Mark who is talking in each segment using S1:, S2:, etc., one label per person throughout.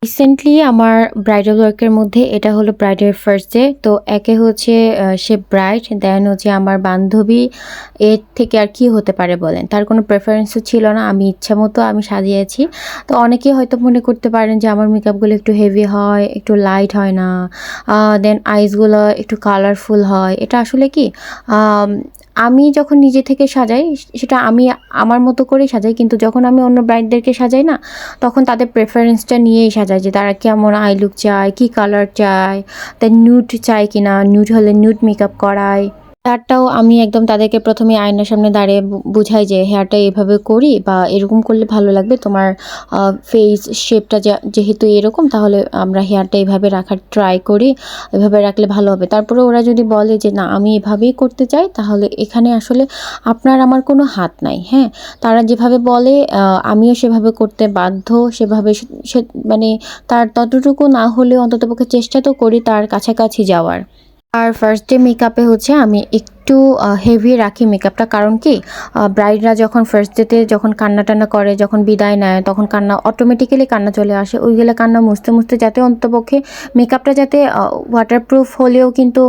S1: Recently আমার bridal ওয়ার্কের মধ্যে এটা হলো ব্রাইডের ফার্স্ট ডে। তো একে হচ্ছে সে ব্রাইড, দেন হচ্ছে আমার বান্ধবী। এর থেকে আর কি হতে পারে বলেন? তার কোনো প্রেফারেন্সও ছিল না, আমি ইচ্ছা মতো আমি সাজিয়েছি। তো অনেকেই হয়তো মনে করতে পারেন যে আমার মেকআপগুলো একটু হেভি হয়, একটু লাইট হয় না, দেন আইসগুলো একটু কালারফুল হয়। এটা আসলে কি, আমি যখন নিজে থেকে সাজাই সেটা আমি আমার মতো করেই সাজাই, কিন্তু যখন আমি অন্য ব্রাইডদেরকে সাজাই না, তখন তাদের প্রেফারেন্সটা নিয়েই সাজায় যে তারা কেমন আই লুক চায়, কী কালার চায়, দেন নিউড চায় কি না, নিউড হলে নিউড মেকআপ করায়। হেয়ারটাও আমি একদম তাদেরকে প্রথমে আয়নার সামনে দাঁড়িয়ে বুঝাই যে হেয়ারটা এভাবে করি বা এরকম করলে ভালো লাগবে তোমার, ফেস শেপটা যেহেতু এরকম, তাহলে আমরা হেয়ারটা এভাবে রাখার ট্রাই করি, এভাবে রাখলে ভালো হবে। তারপরে ওরা যদি বলে যে না আমি এভাবেই করতে চাই, তাহলে এখানে আসলে আপনার আমার কোনো হাত নাই। হ্যাঁ, তারা যেভাবে বলে আমিও সেভাবে করতে বাধ্য, সেভাবে সে মানে তার ততটুকু না হলেও অন্ততপক্ষে চেষ্টা তো করি তার কাছাকাছি যাওয়ার। আর ফার্স্ট ডে মেকআপে হচ্ছে আমি একটু হেভি রাখি মেকআপটা, কারণ কি ব্রাইডরা যখন ফার্স্ট ডেতে যখন কান্না টান্না করে, যখন বিদায় নেয়, তখন কান্না অটোমেটিক্যালি কান্না চলে আসে। ওইগুলো কান্না মুছতে মুছতে যাতে অন্তপক্ষে মেকআপটা যাতে ওয়াটারপ্রুফ হলেও কিন্তু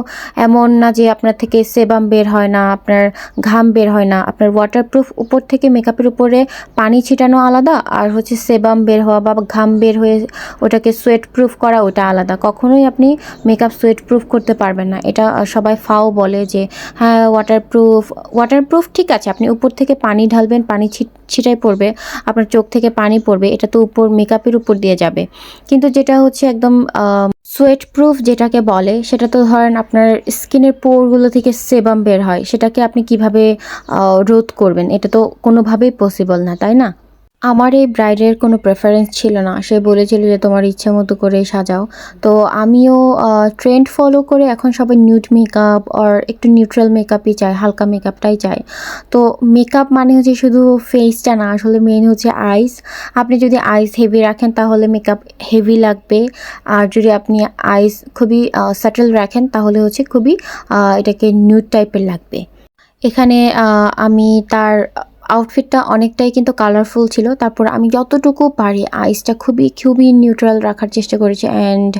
S1: এমন না যে আপনার থেকে সেবাম বের হয় না, আপনার ঘাম বের হয় না। আপনার ওয়াটারপ্রুফ উপর থেকে মেকআপের উপরে পানি ছিটানো আলাদা, আর হচ্ছে সেবাম বের হওয়া বা ঘাম বের হয়ে ওটাকে সোয়েট প্রুফ করা ওটা আলাদা। কখনোই আপনি মেকআপ সোয়েট প্রুফ করতে পারবেন না। এটা সবাই ফাও বলে যে হ্যাঁ ওয়াটারপ্রুফ, ওয়াটারপ্রুফ ঠিক আছে, আপনি উপর থেকে পানি ঢালবেন, পানি ছিটাই পড়বে, আপনার চোখ থেকে পানি পড়বে, এটা তো উপর মেকআপের উপর দিয়ে যাবে। কিন্তু যেটা হচ্ছে একদম সোয়েট প্রুফ যেটাকে বলে, সেটা তো ধরেন আপনার স্কিনের পোরগুলো থেকে সেবাম বের হয়, সেটাকে আপনি কিভাবে রোধ করবেন? এটা তো কোনোভাবেই পসিবল না, তাই না? আমার এই ব্রাইডের কোনো প্রেফারেন্স ছিল না, সে বলেছিল যে তোমার ইচ্ছে মতো করে সাজাও। তো আমিও ট্রেন্ড ফলো করে এখন সবাই নিউড মেকআপ আর একটু নিউট্রাল মেকআপই চায়, হালকা মেকআপটাই চায়। তো মেকআপ মানে হচ্ছে শুধু ফেসটা না, আসলে মেইন হচ্ছে আইস। আপনি যদি আইস হেভি রাখেন তাহলে মেকআপ হেভি লাগবে, আর যদি আপনি আইস খুবই সাটল রাখেন তাহলে হচ্ছে খুবই এটাকে নিউড টাইপের লাগবে। এখানে আমি তার আউটফিটটা অনেকটাই কিন্তু কালারফুল ছিল। তারপর আমি যতটুকু পারি আইসটা খুবই খুবই নিউট্রাল রাখার চেষ্টা করেছি, অ্যান্ড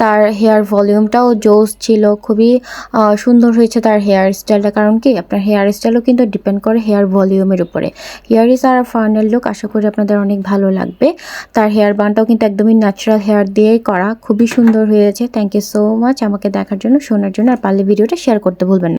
S1: তার হেয়ার ভলিউমটাও জোস ছিল, খুবই সুন্দর হয়েছে তার হেয়ার স্টাইলটা। কারণ কি আপনার হেয়ার স্টাইলও কিন্তু ডিপেন্ড করে হেয়ার ভলিউমের উপরে। Hair is our final look, আশা করি আপনাদের অনেক ভালো লাগবে। তার হেয়ার বানটাও কিন্তু একদমই ন্যাচারাল হেয়ার দিয়েই করা, খুবই সুন্দর হয়েছে। থ্যাংক ইউ সো মাচ আমাকে দেখার জন্য, শোনার জন্য, আর পারলে ভিডিওটা শেয়ার করতে ভুলবেন না।